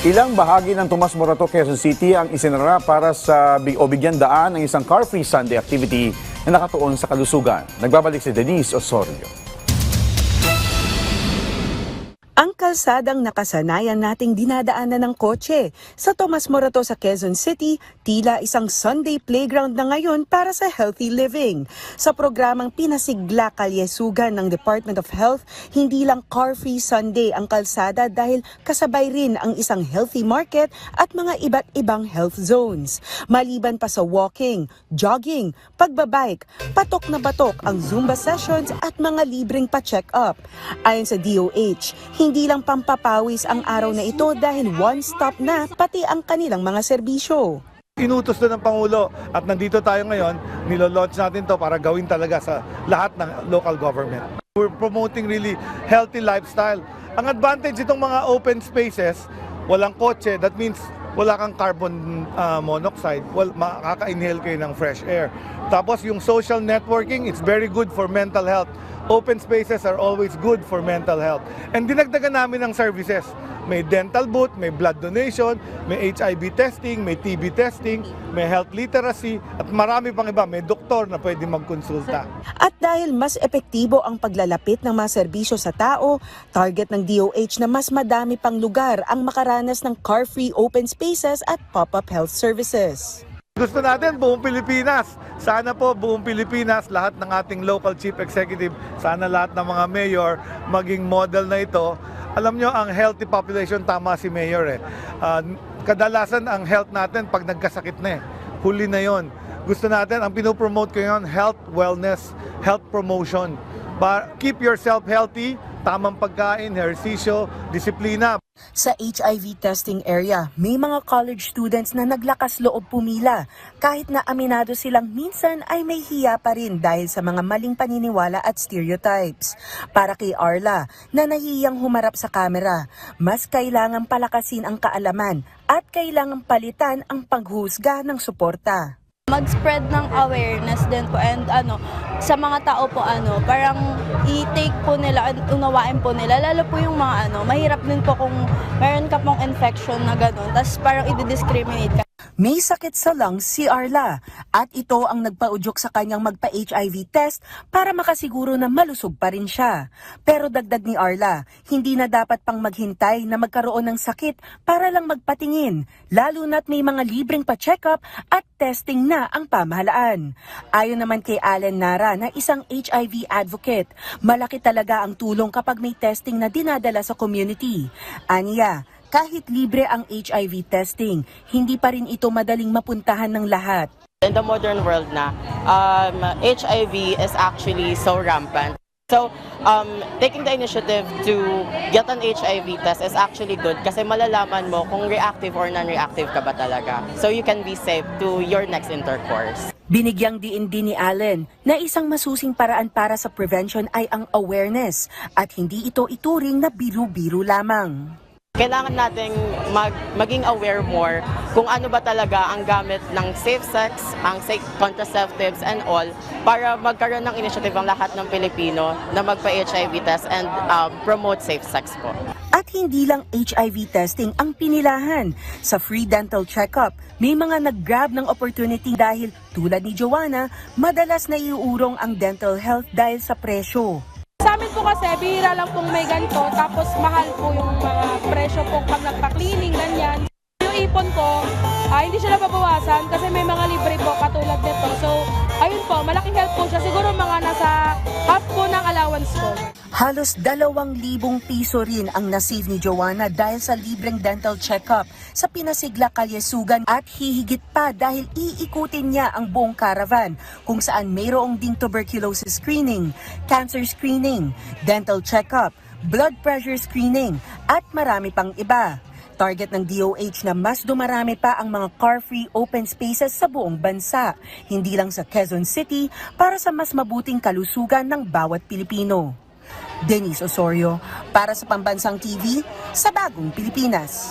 Ilang bahagi ng Tomas Morato, Quezon City ang isinara para sa bigyan daan ng isang car-free Sunday activity na nakatuon sa kalusugan. Nagbabalik si Denise Osorio. Ang kalsadang nakasanayan nating dinadaanan ng kotse. Sa Tomas Morato sa Quezon City, tila isang Sunday playground na ngayon para sa healthy living. Sa programang Pinasigla Kalyesugan ng Department of Health, hindi lang car-free Sunday ang kalsada dahil kasabay rin ang isang healthy market at mga iba't ibang health zones. Maliban pa sa walking, jogging, pagbabike, patok na batok ang Zumba sessions at mga libreng pa-check-up. Ayon sa DOH, hindi lang pampapawis ang araw na ito dahil one-stop na pati ang kanilang mga serbisyo. Inutos na ng Pangulo at nandito tayo ngayon, nilo-launch natin to para gawin talaga sa lahat ng local government. We're promoting really healthy lifestyle. Ang advantage itong mga open spaces, walang kotse, that means wala kang carbon monoxide, makaka-inhale kayo ng fresh air. Tapos yung social networking, it's very good for mental health. Open spaces are always good for mental health. And dinagdagan namin ng services. May dental booth, may blood donation, may HIV testing, may TB testing, may health literacy, at marami pang iba. May doktor na pwede magkonsulta. At dahil mas epektibo ang paglalapit ng mga serbisyo sa tao, target ng DOH na mas madami pang lugar ang makaranas ng car-free open spaces at pop-up health services. Gusto natin buong Pilipinas. Sana po buong Pilipinas, lahat ng ating local chief executive, sana lahat ng mga mayor maging model na ito. Alam nyo, ang healthy population, tama si mayor kadalasan ang health natin pag nagkasakit na huli na yon. Gusto natin, ang pinopromote ko yun, health, wellness, health promotion. Keep yourself healthy, tamang pagkain, ehersisyo, disiplina. Sa HIV testing area, may mga college students na naglakas loob pumila kahit na aminado silang minsan ay may hiya pa rin dahil sa mga maling paniniwala at stereotypes. Para kay Arla, na nahiyang humarap sa kamera, mas kailangang palakasin ang kaalaman at kailangang palitan ang paghusga ng suporta. Mag-spread ng awareness din po and sa mga tao po parang i-take po nila, unawain po nila, lalo po yung mga mahirap din po kung meron ka pong infection na gano'n, tapos parang i-discriminate ka. May sakit sa lungs si Arla at ito ang nagpaudyok sa kanyang magpa-HIV test para makasiguro na malusog pa rin siya. Pero dagdag ni Arla, hindi na dapat pang maghintay na magkaroon ng sakit para lang magpatingin, lalo na't may mga libreng pa-check-up at testing na ang pamahalaan. Ayon naman kay Allen Nara na isang HIV advocate, malaki talaga ang tulong kapag may testing na dinadala sa community. Aniya, kahit libre ang HIV testing, hindi pa rin ito madaling mapuntahan ng lahat. In the modern world na, HIV is actually so rampant. So, taking the initiative to get an HIV test is actually good kasi malalaman mo kung reactive or non-reactive ka ba talaga. So you can be safe to your next intercourse. Binigyang diin din ni Allen na isang masusing paraan para sa prevention ay ang awareness at hindi ito ituring na biro-biro lamang. Kailangan nating maging aware more kung ano ba talaga ang gamit ng safe sex, ang safe contraceptives and all para magkaroon ng initiative ang lahat ng Pilipino na magpa-HIV test and promote safe sex po. At hindi lang HIV testing ang pinilahan. Sa free dental checkup, may mga nag-grab ng opportunity dahil tulad ni Joanna, madalas na iuurong ang dental health dahil sa presyo. Sa amin po kasi, bihira lang pong may ganito, tapos mahal po yung mga presyo po pag nagpa-cleaning, ganyan. Yung ipon ko, hindi siya nababawasan kasi may mga libre po katulad nito. So, ayun po, malaking help po siya. Siguro mga nasa half po ng allowance ko. Halos 2,000 piso rin ang nasave ni Joanna dahil sa libreng dental checkup sa Pinasigla Kalyesugan at hihigit pa dahil iikutin niya ang buong caravan kung saan mayroong ding tuberculosis screening, cancer screening, dental checkup, blood pressure screening at marami pang iba. Target ng DOH na mas dumarami pa ang mga car-free open spaces sa buong bansa, hindi lang sa Quezon City para sa mas mabuting kalusugan ng bawat Pilipino. Denise Osorio, para sa Pambansang TV, sa Bagong Pilipinas.